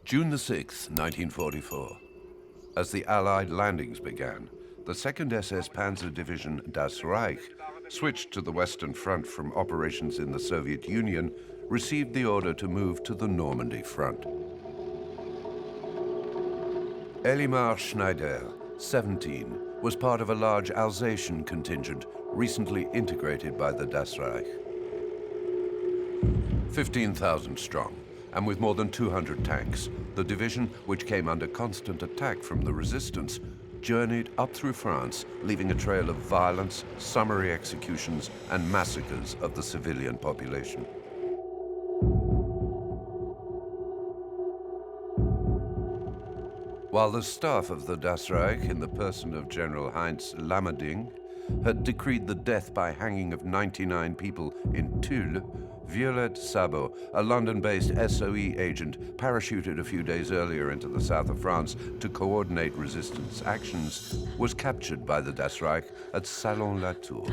June the 6th, 1944. As the Allied landings began, the 2nd SS Panzer Division Das Reich, switched to the Western Front from operations in the Soviet Union, received the order to move to the Normandy front. Elimar Schneider, 17, was part of a large Alsatian contingent recently integrated by the Das Reich. 15,000 strong, and with more than 200 tanks, the division, which came under constant attack from the resistance, journeyed up through France, leaving a trail of violence, summary executions, and massacres of the civilian population. While the staff of the Das Reich, in the person of General Heinz Lammerding, had decreed the death by hanging of 99 people in Tulle, Violette Sabot, a London-based SOE agent parachuted a few days earlier into the south of France to coordinate resistance actions, was captured by the Das Reich at Salon-la-Tour.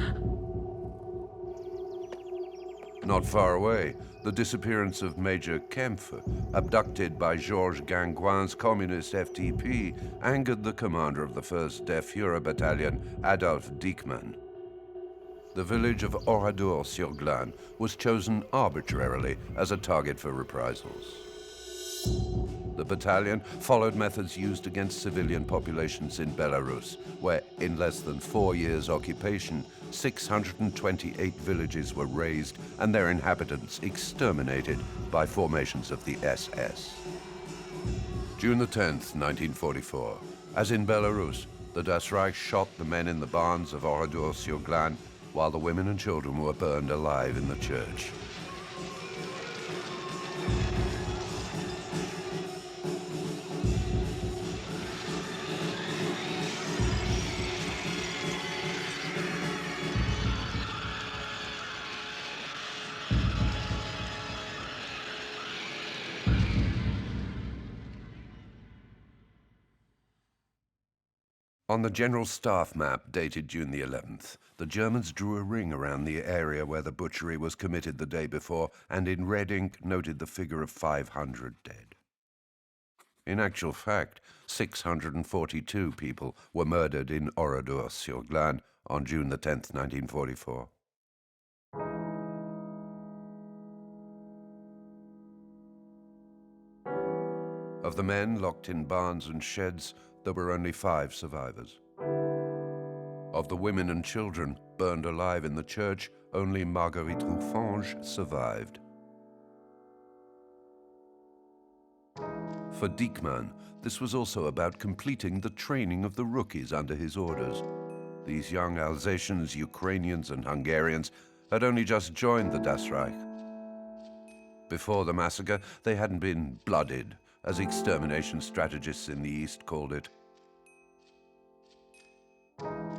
Not far away, the disappearance of Major Kempfer, abducted by Georges Gangouin's communist FTP, angered the commander of the 1st Der Führer Battalion, Adolf Diekmann. The village of Oradour-sur-Glane was chosen arbitrarily as a target for reprisals. The battalion followed methods used against civilian populations in Belarus, where in less than 4 years' occupation, 628 villages were razed and their inhabitants exterminated by formations of the SS. June the 10th, 1944. As in Belarus, the Das Reich shot the men in the barns of Oradour-sur-Glane, while the women and children were burned alive in the church. On the General Staff map dated June the 11th, the Germans drew a ring around the area where the butchery was committed the day before and in red ink noted the figure of 500 dead. In actual fact, 642 people were murdered in Oradour-sur-Glane on June the 10th, 1944. Of the men locked in barns and sheds, there were only 5 survivors. Of the women and children burned alive in the church, only Marguerite Roufange survived. For Diekmann, this was also about completing the training of the rookies under his orders. These young Alsatians, Ukrainians, and Hungarians had only just joined the Das Reich. Before the massacre, they hadn't been blooded, as extermination strategists in the East called it.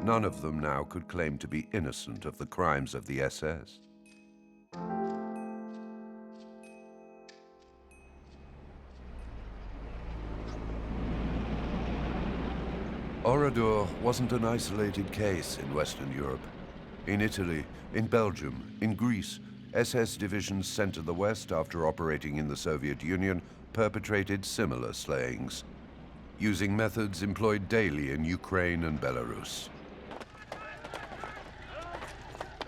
None of them now could claim to be innocent of the crimes of the SS. Oradour wasn't an isolated case in Western Europe. In Italy, in Belgium, in Greece, SS divisions sent to the West after operating in the Soviet Union perpetrated similar slayings, using methods employed daily in Ukraine and Belarus.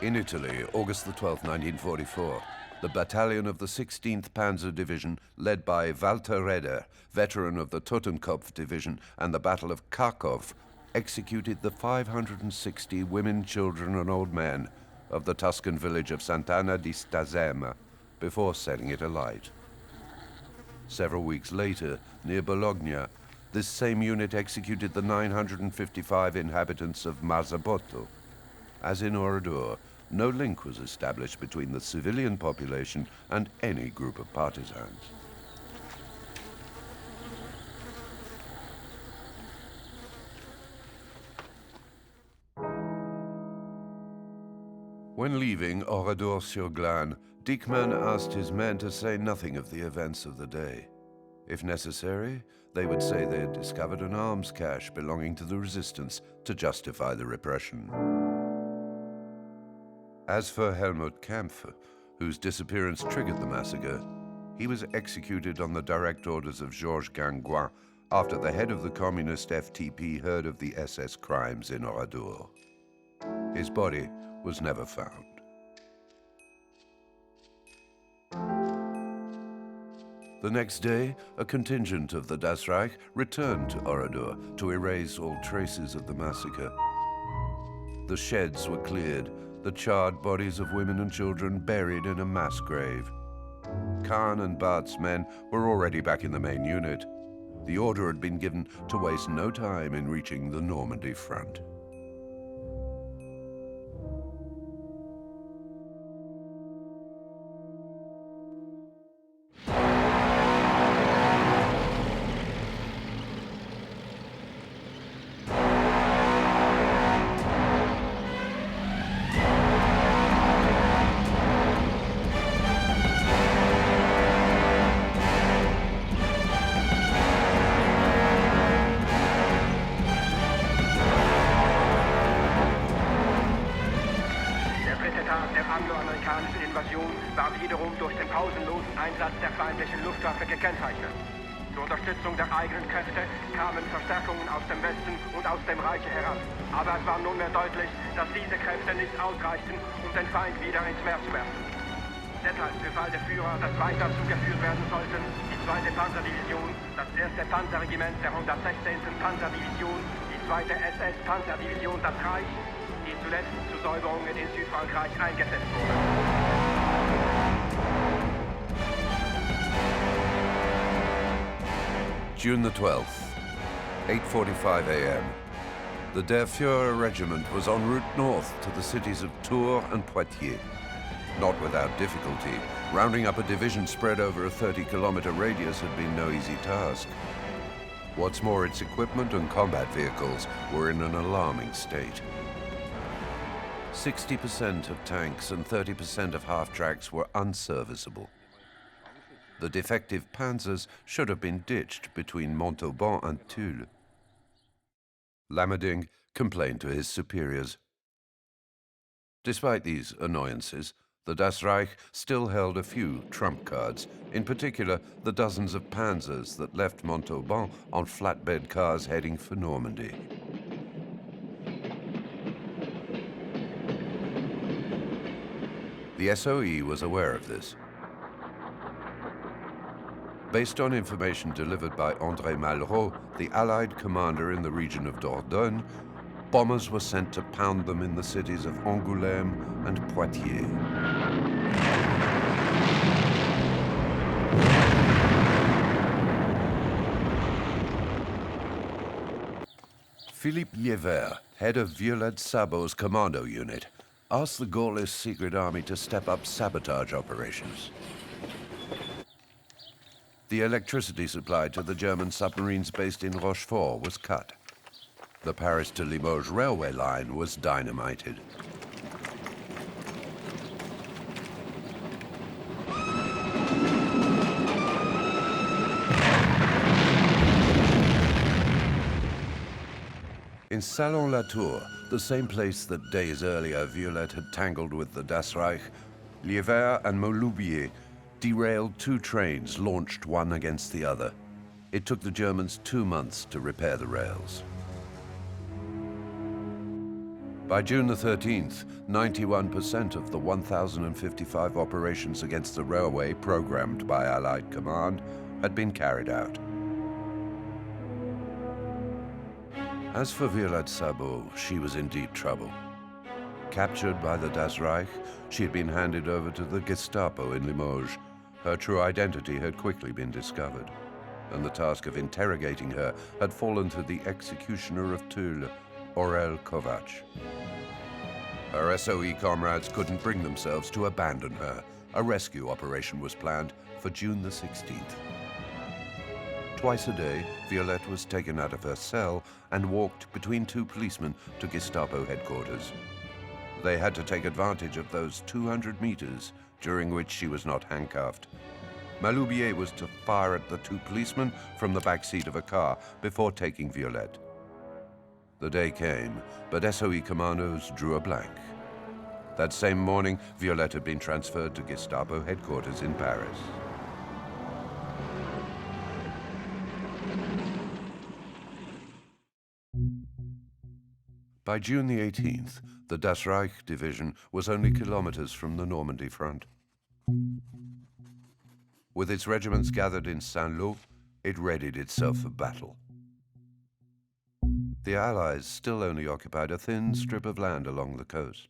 In Italy, August the 12th, 1944, the battalion of the 16th Panzer Division, led by Walter Redder, veteran of the Totenkopf Division and the Battle of Kharkov, executed the 560 women, children, and old men of the Tuscan village of Sant'Anna di Stazzema before setting it alight. Several weeks later, near Bologna, this same unit executed the 955 inhabitants of Marzabotto. As in Oradour, no link was established between the civilian population and any group of partisans. When leaving Oradour-sur-Glane, Diekmann asked his men to say nothing of the events of the day. If necessary, they would say they had discovered an arms cache belonging to the resistance to justify the repression. As for Helmut Kampfer, whose disappearance triggered the massacre, He was executed on the direct orders of Georges Gangouin after the head of the communist FTP heard of the SS crimes in Oradour. His body was never found. The next day, a contingent of the Das Reich returned to Oradour to erase all traces of the massacre. The sheds were cleared, the charred bodies of women and children buried in a mass grave. Kahn and Barth's men were already back in the main unit. The order had been given to waste no time in reaching the Normandy front. War wiederum durch den pausenlosen Einsatz der feindlichen Luftwaffe gekennzeichnet. Zur Unterstützung der eigenen Kräfte kamen Verstärkungen aus dem Westen und aus dem Reich heran. Aber es war nunmehr deutlich, dass diese Kräfte nicht ausreichten, um den Feind wieder ins Meer zu werfen. Deshalb befahl der Führer, dass weiter zugeführt werden sollten die 2. Panzerdivision, das 1. Panzerregiment der 116. Panzerdivision, die 2. SS-Panzerdivision das Reich, die zuletzt zu Säuberungen in Südfrankreich eingesetzt wurde. June the 12th, 8:45 a.m. The Der Führer regiment was en route north to the cities of Tours and Poitiers. Not without difficulty, rounding up a division spread over a 30-kilometer radius had been no easy task. What's more, its equipment and combat vehicles were in an alarming state. 60% of tanks and 30% of half-tracks were unserviceable. The defective Panzers should have been ditched between Montauban and Tulle. Lammerding complained to his superiors. Despite these annoyances, the Das Reich still held a few trump cards, in particular the dozens of Panzers that left Montauban on flatbed cars heading for Normandy. The SOE was aware of this. Based on information delivered by André Malraux, the Allied commander in the region of Dordogne, bombers were sent to pound them in the cities of Angoulême and Poitiers. Philippe Liévert, head of Violette Sabot's commando unit, asked the Gaullist secret army to step up sabotage operations. The electricity supply to the German submarines based in Rochefort was cut. The Paris to Limoges railway line was dynamited. In Salon-la-Tour, the same place that days earlier Violette had tangled with the Das Reich, Liévert and Maloubier derailed 2 trains launched one against the other. It took the Germans 2 months to repair the rails. By June the 13th, 91% of the 1,055 operations against the railway programmed by Allied command had been carried out. As for Violette Sabot, she was in deep trouble. Captured by the Das Reich, she had been handed over to the Gestapo in Limoges. Her true identity had quickly been discovered, and the task of interrogating her had fallen to the executioner of Tulle, Aurel Kovac. Her SOE comrades couldn't bring themselves to abandon her. A rescue operation was planned for June the 16th. Twice a day, Violette was taken out of her cell and walked between 2 policemen to Gestapo headquarters. They had to take advantage of those 200 meters during which she was not handcuffed. Maloubier was to fire at the 2 policemen from the back seat of a car before taking Violette. The day came, but SOE commandos drew a blank. That same morning, Violette had been transferred to Gestapo headquarters in Paris. By June the 18th, the Das Reich division was only kilometers from the Normandy front. With its regiments gathered in Saint-Lô, it readied itself for battle. The Allies still only occupied a thin strip of land along the coast.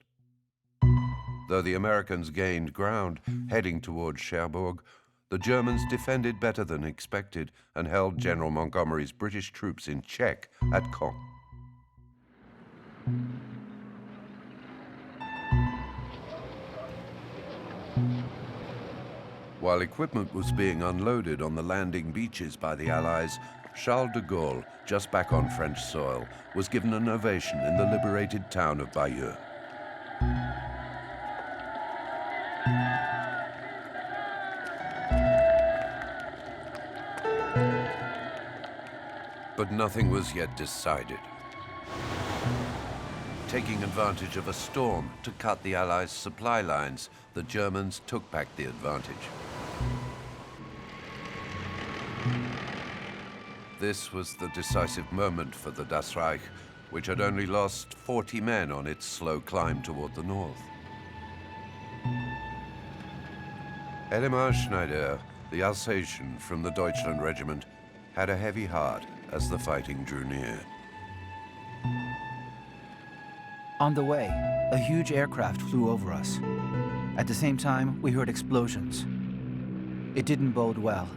Though the Americans gained ground heading towards Cherbourg, the Germans defended better than expected and held General Montgomery's British troops in check at Caen. While equipment was being unloaded on the landing beaches by the Allies, Charles de Gaulle, just back on French soil, was given an ovation in the liberated town of Bayeux. But nothing was yet decided. Taking advantage of a storm to cut the Allies' supply lines, the Germans took back the advantage. This was the decisive moment for the Das Reich, which had only lost 40 men on its slow climb toward the north. Elimar Schneider, the Alsatian from the Deutschland regiment, had a heavy heart as the fighting drew near. On the way, a huge aircraft flew over us. At the same time, we heard explosions. It didn't bode well,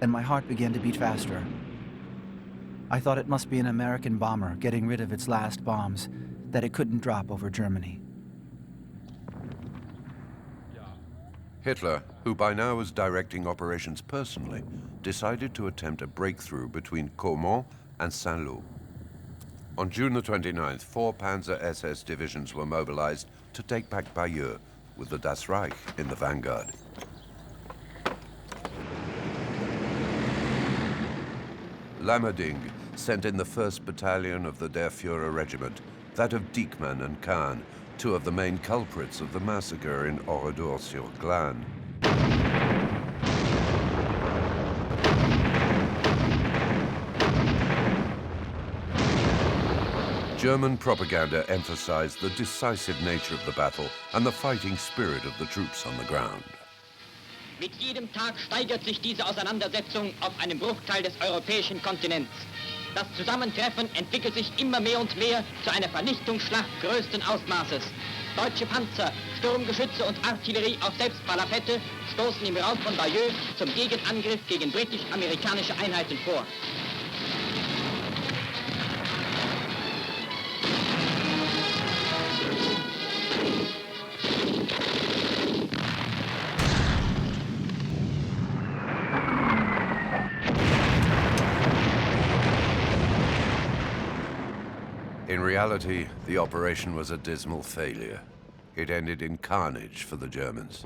and my heart began to beat faster. I thought it must be an American bomber getting rid of its last bombs that it couldn't drop over Germany. Hitler, who by now was directing operations personally, decided to attempt a breakthrough between Caumont and Saint-Lô. On June the 29th, 4 Panzer SS divisions were mobilized to take back Bayeux, with the Das Reich in the vanguard. Lammerding sent in the 1st Battalion of the Der Führer Regiment, that of Diekmann and Kahn, 2 of the main culprits of the massacre in Oradour-sur-Glane. German propaganda emphasized the decisive nature of the battle and the fighting spirit of the troops on the ground. Mit jedem Tag steigert sich diese Auseinandersetzung auf einem Bruchteil des europäischen Kontinents. Das Zusammentreffen entwickelt sich immer mehr und mehr zu einer Vernichtungsschlacht größten Ausmaßes. Deutsche Panzer, Sturmgeschütze und Artillerie auf Selbstparapette stoßen im Raum von Bayeux zum Gegenangriff gegen britisch-amerikanische Einheiten vor. In reality, the operation was a dismal failure. It ended in carnage for the Germans.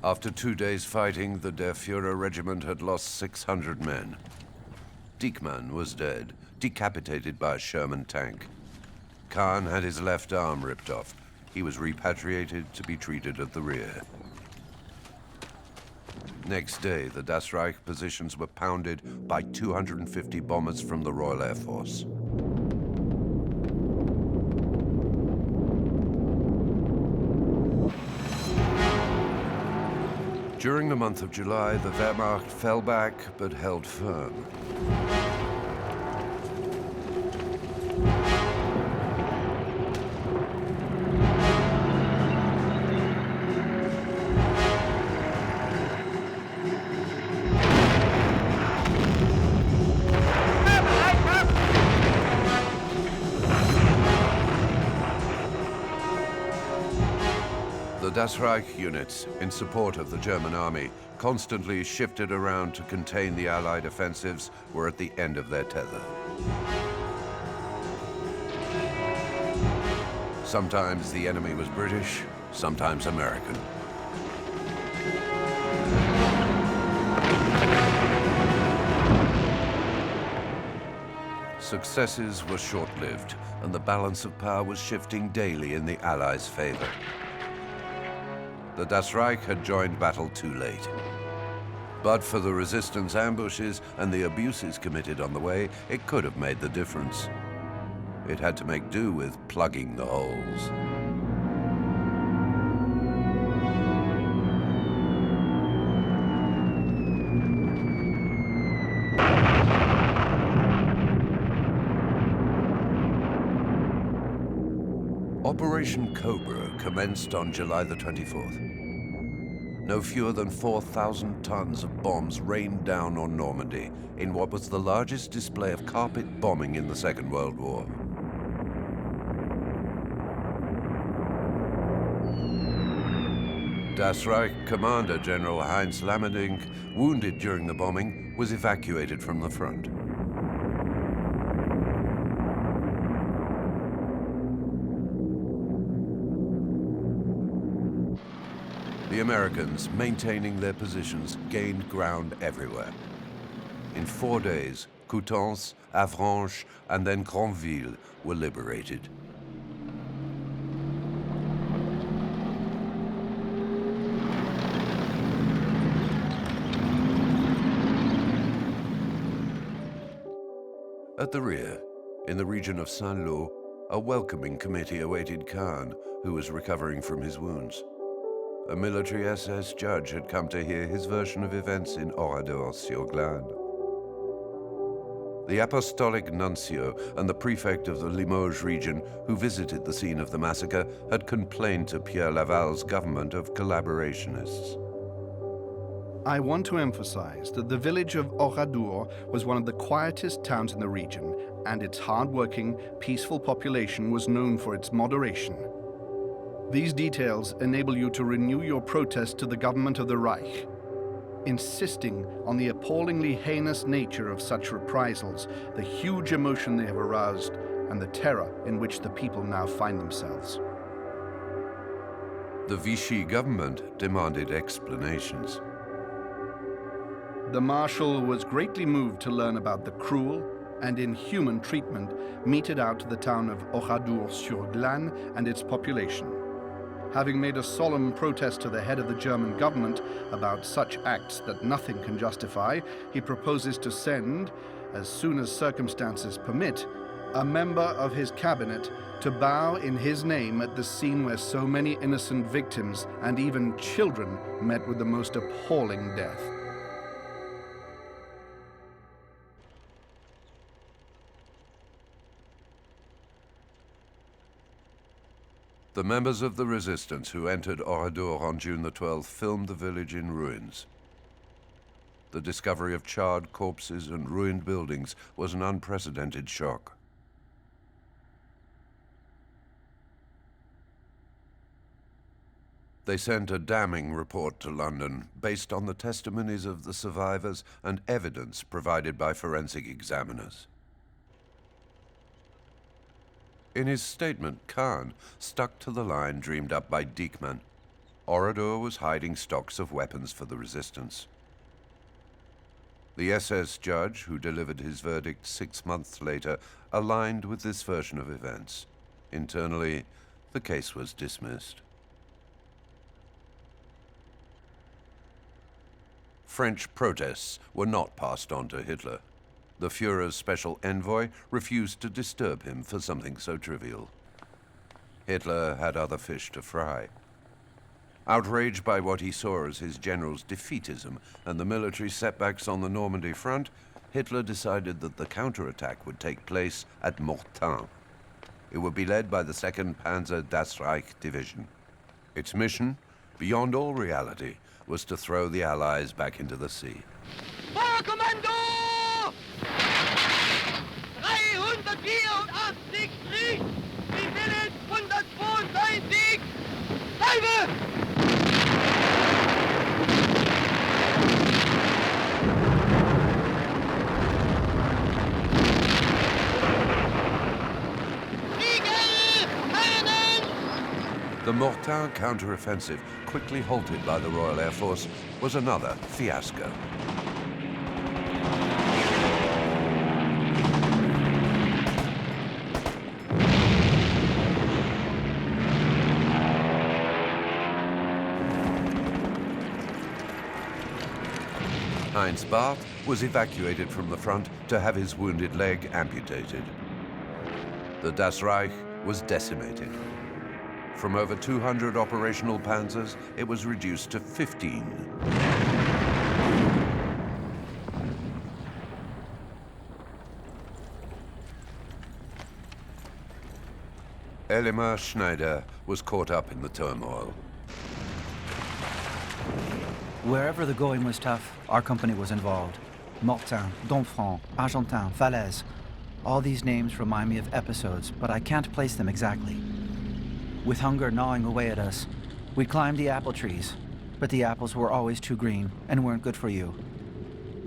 After 2 days fighting, the Der Führer regiment had lost 600 men. Diekmann was dead, decapitated by a Sherman tank. Kahn had his left arm ripped off. He was repatriated to be treated at the rear. Next day, the Das Reich positions were pounded by 250 bombers from the Royal Air Force. During the month of July, the Wehrmacht fell back but held firm. The Das Reich units, in support of the German army, constantly shifted around to contain the Allied offensives, were at the end of their tether. Sometimes the enemy was British, sometimes American. Successes were short-lived, and the balance of power was shifting daily in the Allies' favor. The Das Reich had joined battle too late. But for the resistance ambushes and the abuses committed on the way, it could have made the difference. It had to make do with plugging the holes. Operation Cobra commenced on July the 24th. No fewer than 4,000 tons of bombs rained down on Normandy in what was the largest display of carpet bombing in the Second World War. Das Reich commander General Heinz Lammerdink, wounded during the bombing, was evacuated from the front. The Americans, maintaining their positions, gained ground everywhere. In 4 days, Coutances, Avranches, and then Granville were liberated. At the rear, in the region of Saint-Lô, a welcoming committee awaited Kahn, who was recovering from his wounds. A military SS judge had come to hear his version of events in Oradour-sur-Glane. The apostolic nuncio and the prefect of the Limoges region, who visited the scene of the massacre, had complained to Pierre Laval's government of collaborationists. I want to emphasize that the village of Oradour was one of the quietest towns in the region, and its hard-working, peaceful population was known for its moderation. These details enable you to renew your protest to the government of the Reich, insisting on the appallingly heinous nature of such reprisals, the huge emotion they have aroused, and the terror in which the people now find themselves. The Vichy government demanded explanations. The Marshal was greatly moved to learn about the cruel and inhuman treatment meted out to the town of Oradour-sur-Glane and its population. Having made a solemn protest to the head of the German government about such acts that nothing can justify, he proposes to send, as soon as circumstances permit, a member of his cabinet to bow in his name at the scene where so many innocent victims and even children met with the most appalling death. The members of the resistance who entered Oradour on June the 12th filmed the village in ruins. The discovery of charred corpses and ruined buildings was an unprecedented shock. They sent a damning report to London based on the testimonies of the survivors and evidence provided by forensic examiners. In his statement, Kahn stuck to the line dreamed up by Diekmann. Oradour was hiding stocks of weapons for the resistance. The SS judge, who delivered his verdict 6 months later, aligned with this version of events. Internally, the case was dismissed. French protests were not passed on to Hitler. The Führer's special envoy refused to disturb him for something so trivial. Hitler had other fish to fry. Outraged by what he saw as his general's defeatism and the military setbacks on the Normandy front, Hitler decided that the counterattack would take place at Mortain. It would be led by the 2nd Panzer Das Reich Division. Its mission, beyond all reality, was to throw the Allies back into the sea. Feuerkommando! 384 Krieg! Sie willen 192! Salve! The Mortain counteroffensive, quickly halted by the Royal Air Force, was another fiasco. Heinz Barth was evacuated from the front to have his wounded leg amputated. The Das Reich was decimated. From over 200 operational panzers, it was reduced to 15. Elimar Schneider was caught up in the turmoil. Wherever the going was tough, our company was involved. Mortain, Domfront, Argentin, Falaise. All these names remind me of episodes, but I can't place them exactly. With hunger gnawing away at us, we climbed the apple trees, but the apples were always too green and weren't good for you.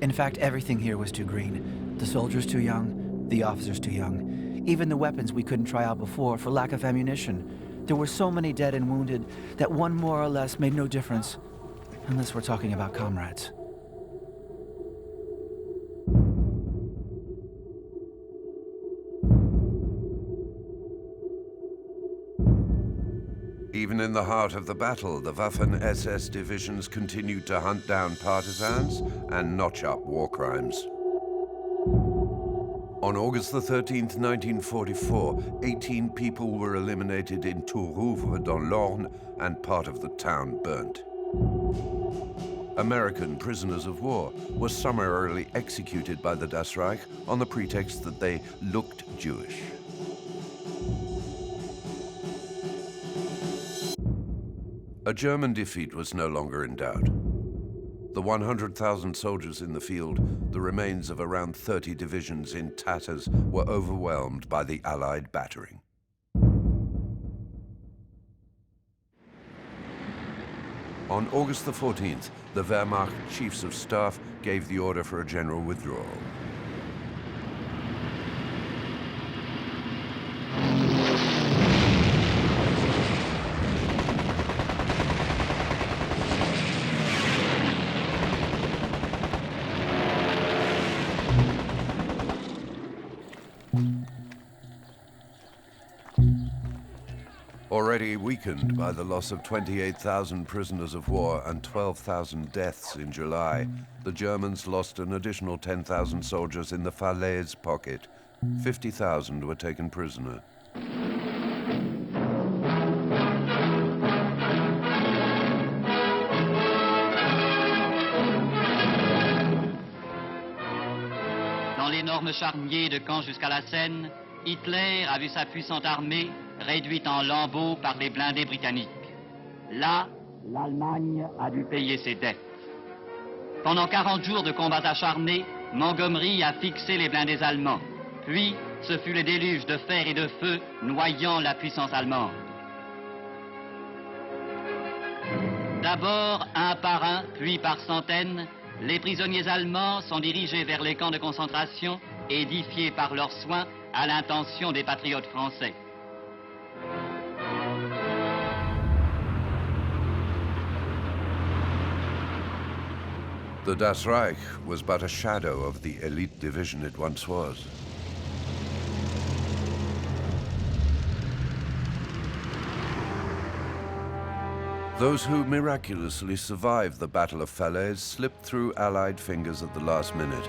In fact, everything here was too green. The soldiers too young, the officers too young. Even the weapons we couldn't try out before for lack of ammunition. There were so many dead and wounded that one more or less made no difference, unless we're talking about comrades. Even in the heart of the battle, the Waffen-SS divisions continued to hunt down partisans and notch up war crimes. On August the 13th, 1944, 18 people were eliminated in Tourouvre dans l'Orne and part of the town burnt. American prisoners of war were summarily executed by the Das Reich on the pretext that they looked Jewish. A German defeat was no longer in doubt. The 100,000 soldiers in the field, the remains of around 30 divisions in tatters, were overwhelmed by the Allied battering. On August the 14th, the Wehrmacht Chiefs of Staff gave the order for a general withdrawal. Already weakened by the loss of 28,000 prisoners of war and 12,000 deaths in July, the Germans lost an additional 10,000 soldiers in the Falaise pocket. 50,000 were taken prisoner. Dans l'énorme charnier de Caen jusqu'à la Seine, Hitler a vu sa puissante armée réduite en lambeaux par les blindés britanniques. Là, l'Allemagne a dû payer ses dettes. Pendant 40 jours de combats acharnés, Montgomery a fixé les blindés allemands. Puis, ce fut le déluge de fer et de feu noyant la puissance allemande. D'abord, un par un, puis par centaines, les prisonniers allemands sont dirigés vers les camps de concentration, édifiés par leurs soins à l'intention des patriotes français. The Das Reich was but a shadow of the elite division it once was. Those who miraculously survived the Battle of Falaise slipped through Allied fingers at the last minute.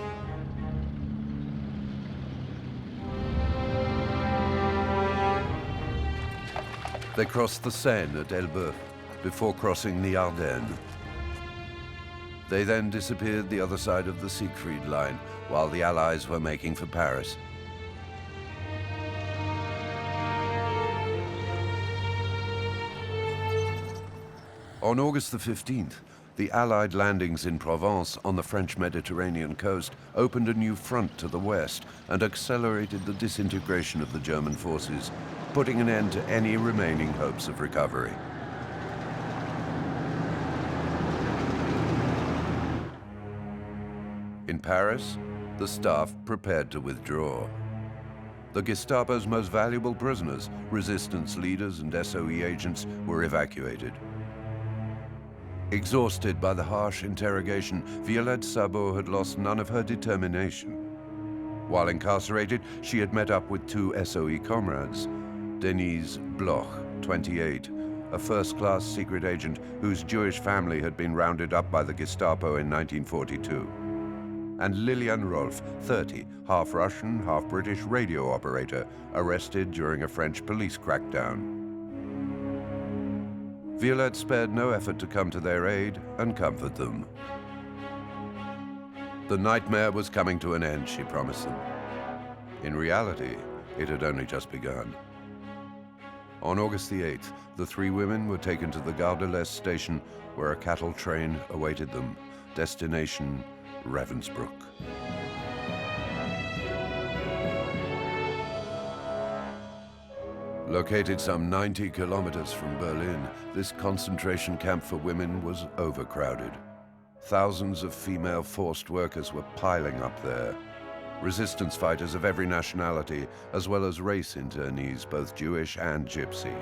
They crossed the Seine at Elbeuf before crossing the Ardennes. They then disappeared the other side of the Siegfried Line while the Allies were making for Paris. On August the 15th, the Allied landings in Provence on the French Mediterranean coast opened a new front to the west and accelerated the disintegration of the German forces, putting an end to any remaining hopes of recovery. In Paris, the staff prepared to withdraw. The Gestapo's most valuable prisoners, resistance leaders and SOE agents, were evacuated. Exhausted by the harsh interrogation, Violette Sabot had lost none of her determination. While incarcerated, she had met up with two SOE comrades, Denise Bloch, 28, a first-class secret agent whose Jewish family had been rounded up by the Gestapo in 1942. and Lilian Rolf, 30, half Russian, half British radio operator, arrested during a French police crackdown. Violette spared no effort to come to their aid and comfort them. The nightmare was coming to an end, she promised them. In reality, it had only just begun. On August the 8th, the three women were taken to the Gare de l'Est station where a cattle train awaited them. Destination, Ravensbrück. Located some 90 kilometers from Berlin, this concentration camp for women was overcrowded. Thousands of female forced workers were piling up there. Resistance fighters of every nationality, as well as race internees, both Jewish and Gypsy.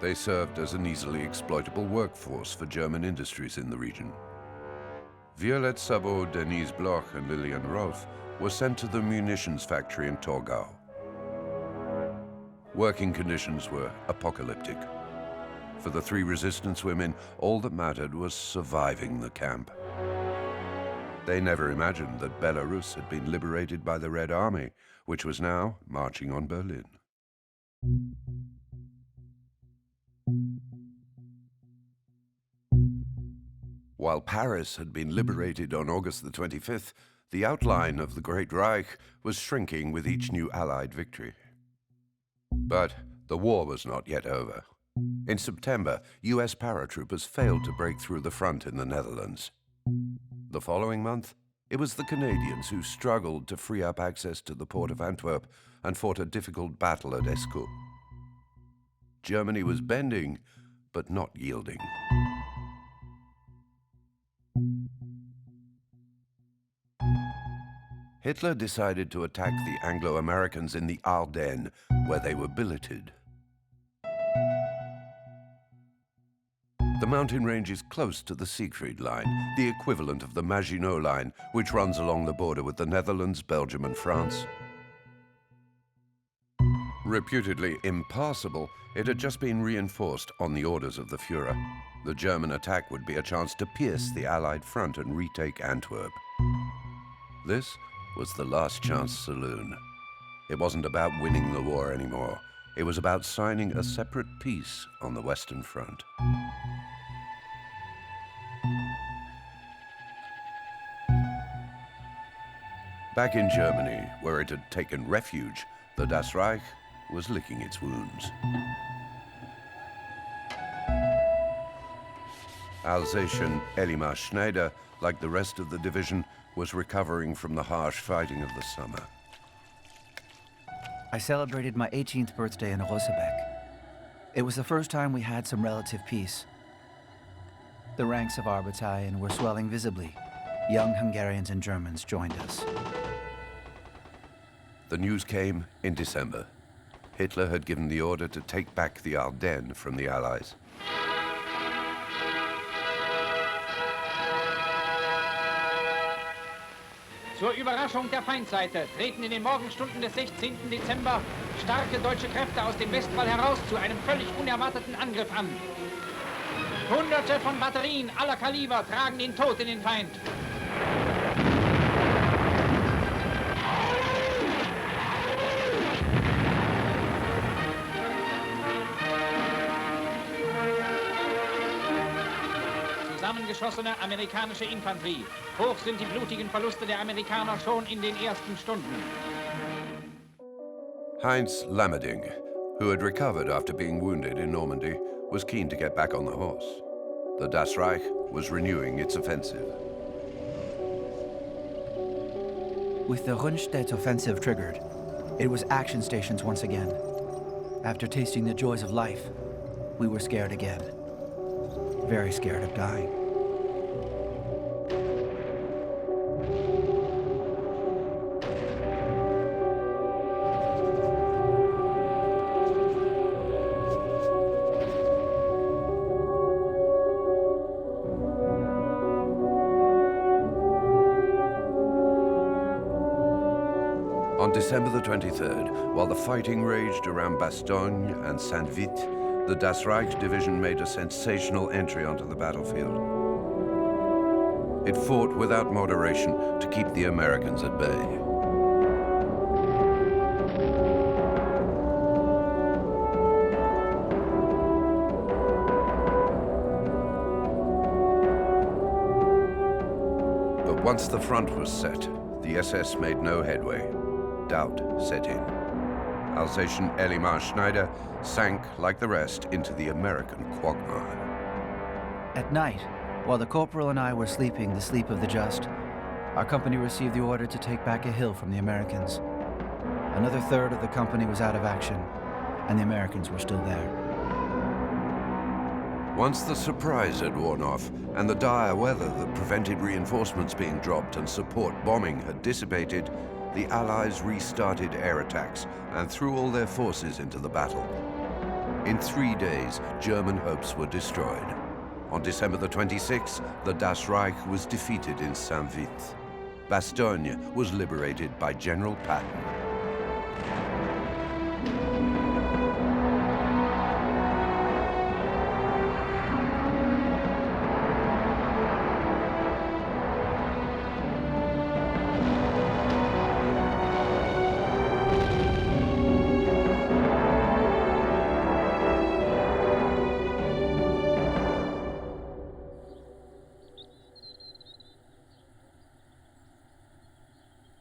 They served as an easily exploitable workforce for German industries in the region. Violette Sabot, Denise Bloch, and Lilian Rolf were sent to the munitions factory in Torgau. Working conditions were apocalyptic. For the three resistance women, all that mattered was surviving the camp. They never imagined that Belarus had been liberated by the Red Army, which was now marching on Berlin. While Paris had been liberated on August the 25th, the outline of the Great Reich was shrinking with each new Allied victory. But the war was not yet over. In September, US paratroopers failed to break through the front in the Netherlands. The following month, it was the Canadians who struggled to free up access to the port of Antwerp and fought a difficult battle at Escaut. Germany was bending, but not yielding. Hitler decided to attack the Anglo-Americans in the Ardennes, where they were billeted. The mountain range is close to the Siegfried Line, the equivalent of the Maginot Line, which runs along the border with the Netherlands, Belgium, and France. Reputedly impassable, it had just been reinforced on the orders of the Führer. The German attack would be a chance to pierce the Allied front and retake Antwerp. This was the last chance saloon. It wasn't about winning the war anymore. It was about signing a separate peace on the Western Front. Back in Germany, where it had taken refuge, the Das Reich was licking its wounds. Alsatian Elimar Schneider, like the rest of the division, was recovering from the harsh fighting of the summer. I celebrated my 18th birthday in Rosebeck. It was the first time we had some relative peace. The ranks of our battalion were swelling visibly. Young Hungarians and Germans joined us. The news came in December. Hitler had given the order to take back the Ardennes from the Allies. Zur Überraschung der Feindseite treten in den Morgenstunden des 16. Dezember starke deutsche Kräfte aus dem Westwall heraus zu einem völlig unerwarteten Angriff an. Hunderte von Batterien aller Kaliber tragen den Tod in den Feind. Zusammengeschossene amerikanische Infanterie. Hoch sind die blutigen Verluste der Amerikaner schon in den ersten Stunden. Heinz Lammerding, who had recovered after being wounded in Normandy, was keen to get back on the horse. The Das Reich was renewing its offensive. With the Rundstedt offensive triggered, it was action stations once again. After tasting the joys of life, we were scared again. Very scared of dying. On December the 23rd, while the fighting raged around Bastogne and Saint-Vite, the Das Reich division made a sensational entry onto the battlefield. It fought without moderation to keep the Americans at bay. But once the front was set, the SS made no headway. Doubt set in. Alsatian Elimar Schneider sank, like the rest, into the American quagmire. At night, while the corporal and I were sleeping the sleep of the just, our company received the order to take back a hill from the Americans. Another third of the company was out of action, and the Americans were still there. Once the surprise had worn off, and the dire weather that prevented reinforcements being dropped and support bombing had dissipated, the Allies restarted air attacks and threw all their forces into the battle. In 3 days, German hopes were destroyed. On December the 26th, the Das Reich was defeated in Saint-Vith. Bastogne was liberated by General Patton.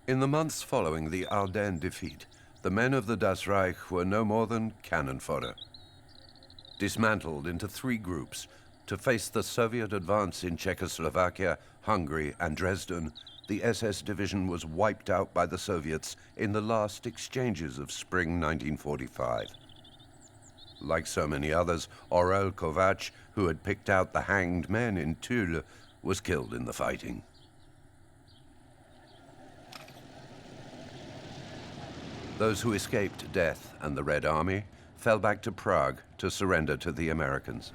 In the months following the Ardennes defeat, the men of the Das Reich were no more than cannon fodder. Dismantled into 3 groups to face the Soviet advance in Czechoslovakia, Hungary, and Dresden, the SS division was wiped out by the Soviets in the last exchanges of spring 1945. Like so many others, Aurel Kovac, who had picked out the hanged men in Tulle, was killed in the fighting. Those who escaped death and the Red Army fell back to Prague to surrender to the Americans.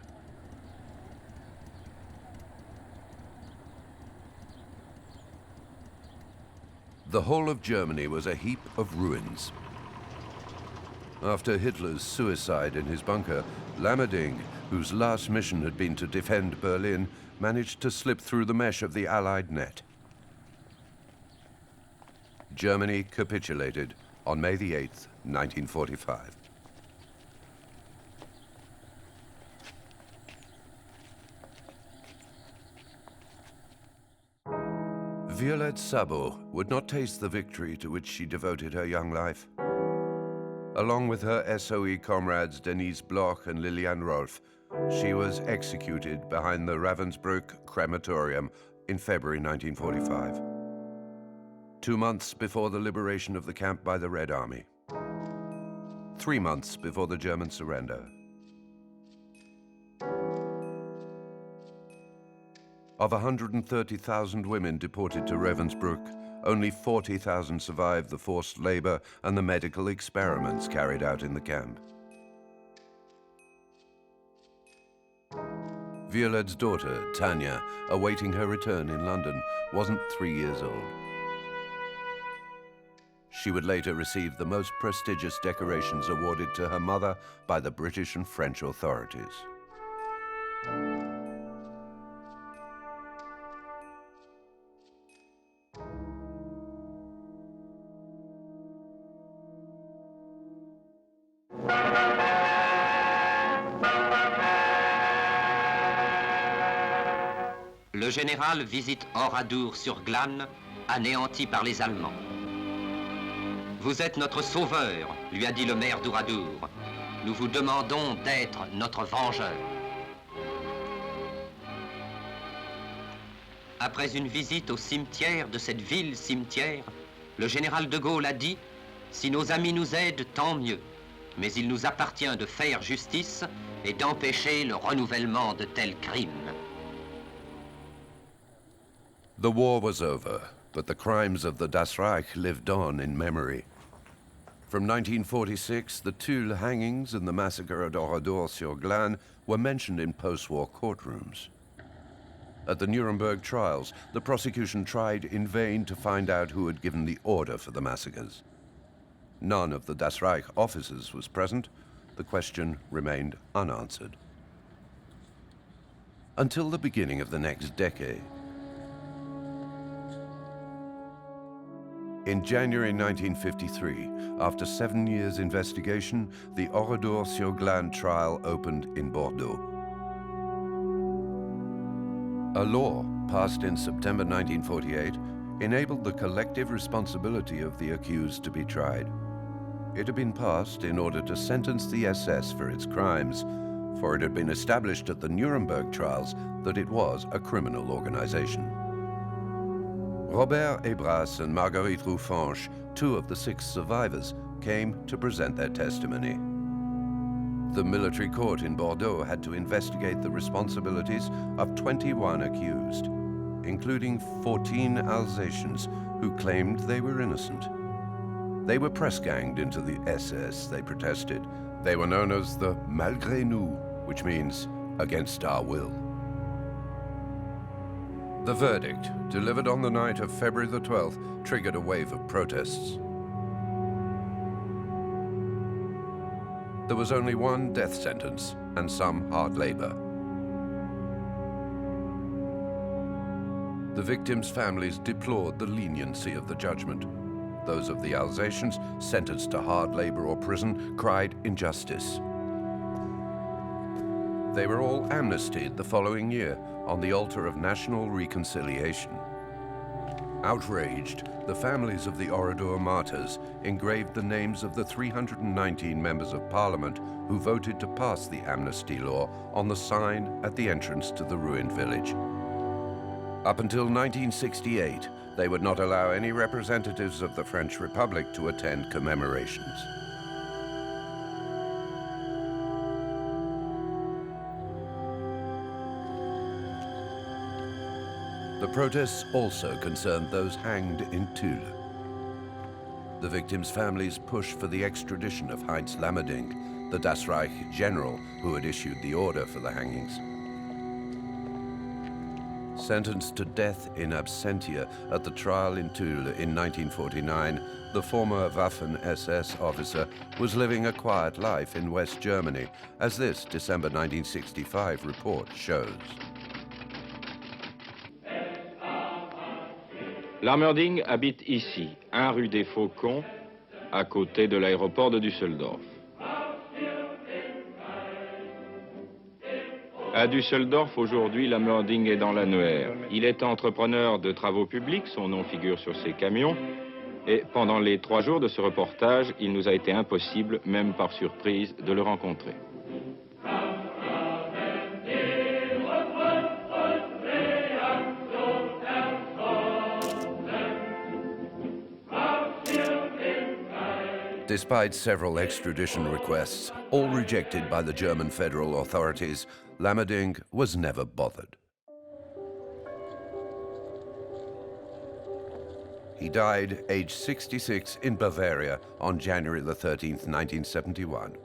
The whole of Germany was a heap of ruins. After Hitler's suicide in his bunker, Lammerding, whose last mission had been to defend Berlin, managed to slip through the mesh of the Allied net. Germany capitulated on May the 8th, 1945. Violette Sabot would not taste the victory to which she devoted her young life. Along with her SOE comrades Denise Bloch and Liliane Rolf, she was executed behind the Ravensbrück crematorium in February 1945. 2 months before the liberation of the camp by the Red Army. 3 months before the German surrender. Of 130,000 women deported to Ravensbrück, only 40,000 survived the forced labor and the medical experiments carried out in the camp. Violette's daughter, Tanya, awaiting her return in London, wasn't 3 years old. She would later receive the most prestigious decorations awarded to her mother by the British and French authorities. Le général visite Oradour-sur-Glane, anéanti par les Allemands. Vous êtes notre sauveur, lui a dit le maire d'Oradour. Nous vous demandons d'être notre vengeur. Après une visite au cimetière de cette ville cimetière, le général de Gaulle a dit « Si nos amis nous aident, tant mieux. Mais il nous appartient de faire justice et d'empêcher le renouvellement de tels crimes. » The war was over, but the crimes of the Das Reich lived on in memory. From 1946, the Tulle hangings and the massacre at Oradour-sur-Glane were mentioned in post-war courtrooms. At the Nuremberg trials, the prosecution tried in vain to find out who had given the order for the massacres. None of the Das Reich officers was present. The question remained unanswered. Until the beginning of the next decade. In January 1953, after 7 years' investigation, the Oradour-sur-Glane trial opened in Bordeaux. A law passed in September 1948 enabled the collective responsibility of the accused to be tried. It had been passed in order to sentence the SS for its crimes, for it had been established at the Nuremberg trials that it was a criminal organization. Robert Ebras and Marguerite Roufanche, 2 of the 6 survivors, came to present their testimony. The military court in Bordeaux had to investigate the responsibilities of 21 accused, including 14 Alsatians who claimed they were innocent. They were press-ganged into the SS, they protested. They were known as the Malgré nous, which means against our will. The verdict, delivered on the night of February the 12th, triggered a wave of protests. There was only one death sentence and some hard labor. The victims' families deplored the leniency of the judgment. Those of the Alsatians, sentenced to hard labor or prison, cried injustice. They were all amnestied the following year on the altar of national reconciliation. Outraged, the families of the Oradour martyrs engraved the names of the 319 members of parliament who voted to pass the amnesty law on the sign at the entrance to the ruined village. Up until 1968, they would not allow any representatives of the French Republic to attend commemorations. The protests also concerned those hanged in Tulle. The victims' families pushed for the extradition of Heinz Lammerding, the Das Reich general who had issued the order for the hangings. Sentenced to death in absentia at the trial in Tulle in 1949, the former Waffen-SS officer was living a quiet life in West Germany, as this December 1965 report shows. Lammerding habite ici, 1 rue des Faucons, à côté de l'aéroport de Düsseldorf. À Düsseldorf, aujourd'hui, Lammerding est dans l'annuaire. Il est entrepreneur de travaux publics, son nom figure sur ses camions, et pendant les 3 jours de ce reportage, il nous a été impossible, même par surprise, de le rencontrer. Despite several extradition requests, all rejected by the German federal authorities, Lammerding was never bothered. He died aged 66 in Bavaria on January the 13th, 1971.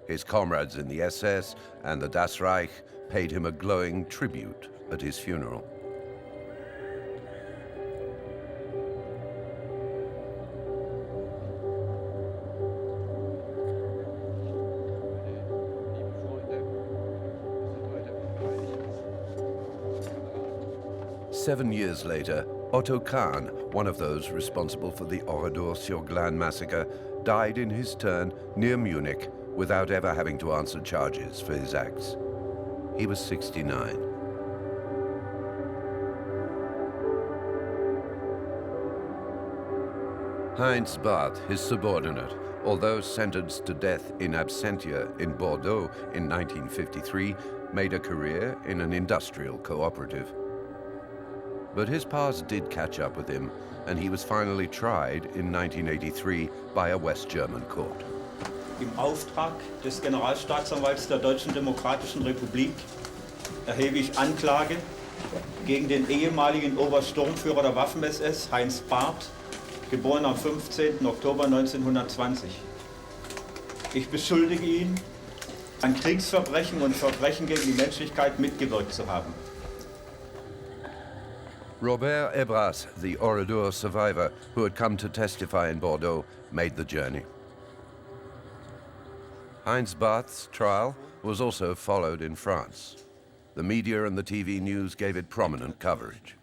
His comrades in the SS and the Das Reich paid him a glowing tribute at his funeral. Seven years later, Otto Kahn, one of those responsible for the Oradour-sur-Glane massacre, died in his turn near Munich without ever having to answer charges for his acts. He was 69. Heinz Barth, his subordinate, although sentenced to death in absentia in Bordeaux in 1953, made a career in an industrial cooperative. But his past did catch up with him, and he was finally tried in 1983 by a West German court. Im Auftrag des Generalstaatsanwalts der Deutschen Demokratischen Republik erhebe ich Anklage gegen den ehemaligen Obersturmführer der Waffen-SS, Heinz Barth, geboren am 15. Oktober 1920. Ich beschuldige ihn, an Kriegsverbrechen und Verbrechen gegen die Menschlichkeit mitgewirkt zu haben. Robert Ebras, the Oradour survivor who had come to testify in Bordeaux, made the journey. Heinz Barth's trial was also followed in France. The media and the TV news gave it prominent coverage.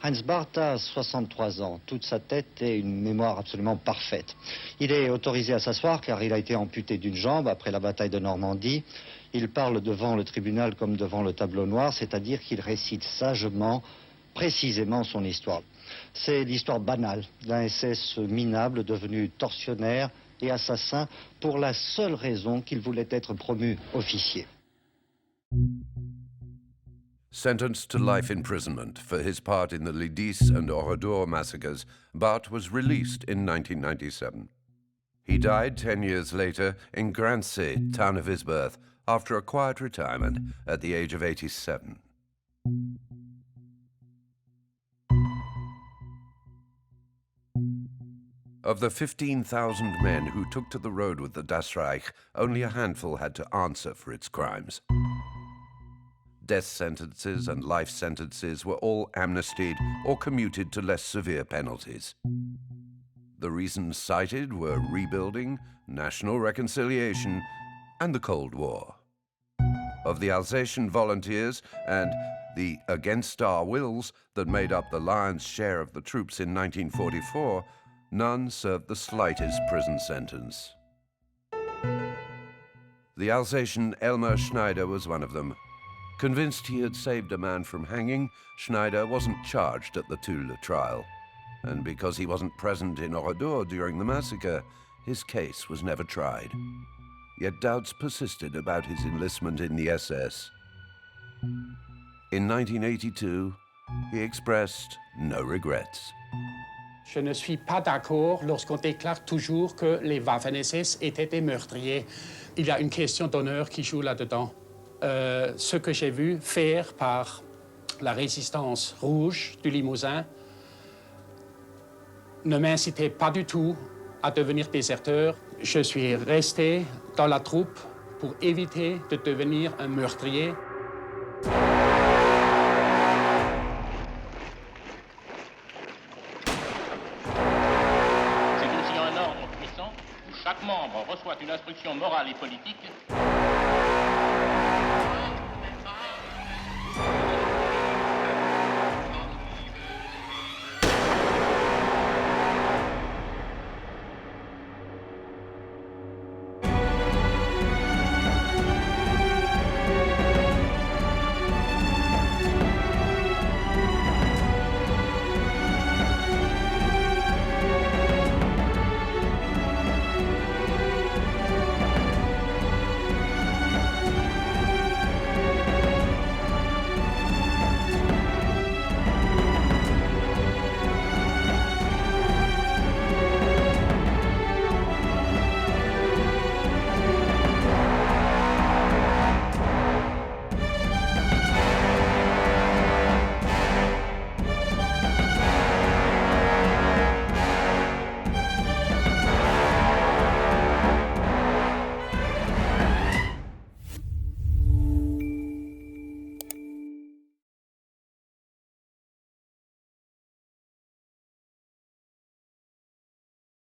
Heinz Barth a 63 ans, toute sa tête et une mémoire absolument parfaite. Il est autorisé à s'asseoir car il a été amputé d'une jambe après la bataille de Normandie. Il parle devant le tribunal comme devant le tableau noir, c'est-à-dire qu'il récite sagement, précisément son histoire. C'est l'histoire banale d'un SS minable devenu tortionnaire et assassin pour la seule raison qu'il voulait être promu officier. Sentenced to life imprisonment for his part in the Lidis and Oradour massacres, Barth was released in 1997. He died 10 years later in Grancy, town of his birth, after a quiet retirement at the age of 87. Of the 15,000 men who took to the road with the Das Reich, only a handful had to answer for its crimes. Death sentences and life sentences were all amnestied or commuted to less severe penalties. The reasons cited were rebuilding, national reconciliation, and the Cold War. Of the Alsatian volunteers and the against our wills that made up the lion's share of the troops in 1944, none served the slightest prison sentence. The Alsatian Elmer Schneider was one of them. Convinced he had saved a man from hanging, Schneider wasn't charged at the Tulle trial. And because he wasn't present in Oradour during the massacre, his case was never tried. Yet doubts persisted about his enlistment in the SS. In 1982, he expressed no regrets. Je ne suis pas d'accord lorsqu'on déclare toujours que les Waffen-SS étaient des meurtriers. Il y a une question d'honneur qui joue là-dedans. Ce que j'ai vu faire par la résistance rouge du Limousin ne m'incitait pas du tout à devenir déserteur. Je suis resté dans la troupe pour éviter de devenir un meurtrier. C'est aussi un ordre puissant où chaque membre reçoit une instruction morale et politique